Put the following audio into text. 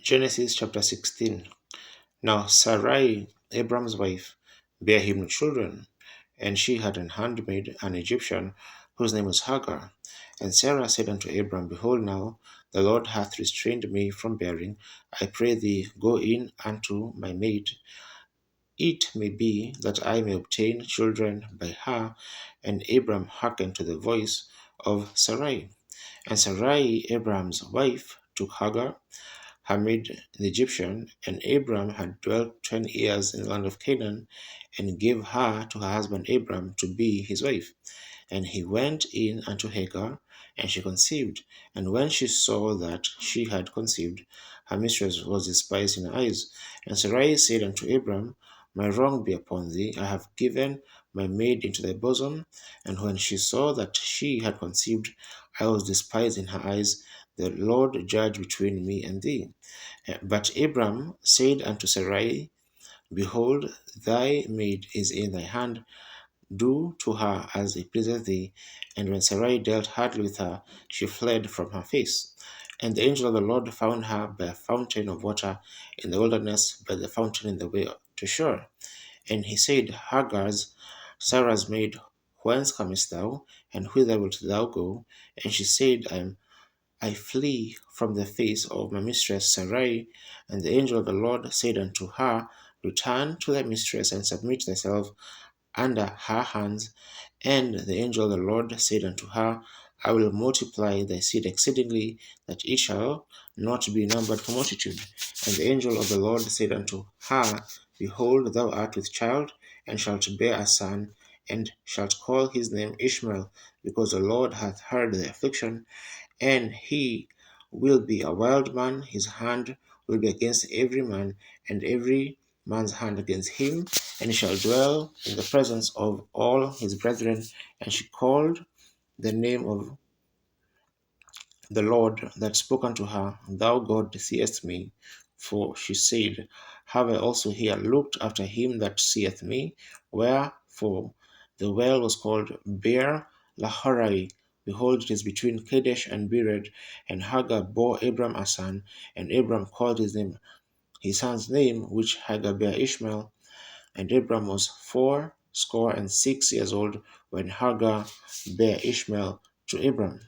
Genesis chapter 16. Now Sarai, Abram's wife, bare him no children, and she had an handmaid, an Egyptian, whose name was Hagar. And Sarah said unto Abram, Behold, now the Lord hath restrained me from bearing. I pray thee, go in unto my maid. It may be that I may obtain children by her. And Abram hearkened to the voice of Sarai. And Sarai, Abram's wife, took Hagar, her maid the Egyptian, and Abram had dwelt 10 years in the land of Canaan, and gave her to her husband Abram to be his wife. And he went in unto Hagar, and she conceived. And when she saw that she had conceived, her mistress was despised in her eyes. And Sarai said unto Abram, My wrong be upon thee. I have given my maid into thy bosom. And when she saw that she had conceived, I was despised in her eyes. The Lord judge between me and thee. But Abram said unto Sarai, Behold, thy maid is in thy hand. Do to her as it pleaseth thee. And when Sarai dealt hardly with her, she fled from her face. And the angel of the Lord found her by a fountain of water in the wilderness, by the fountain in the way to Shur. And he said, Hagar's, Sarah's maid, whence comest thou, and whither wilt thou go? And she said, I flee from the face of my mistress Sarai. And the angel of the Lord said unto her, Return to thy mistress, and submit thyself under her hands. And the angel of the Lord said unto her, I will multiply thy seed exceedingly, that it shall not be numbered for multitude. And the angel of the Lord said unto her, Behold, thou art with child, and shalt bear a son, and shalt call his name Ishmael, because the Lord hath heard thy affliction, and he will be a wild man. His hand will be against every man, and every man's hand against him, and he shall dwell in the presence of all his brethren. And she called the name of the Lord that spoke unto her, Thou God seest me. For she said, Have I also here looked after him that seeth me? Wherefore the well was called Beer Laharai. Behold, it is between Kadesh and Bered. And Hagar bore Abram a son, and Abram called his son's name, which Hagar bare Ishmael. And Abram was 66 years old when Hagar bare Ishmael to Abram.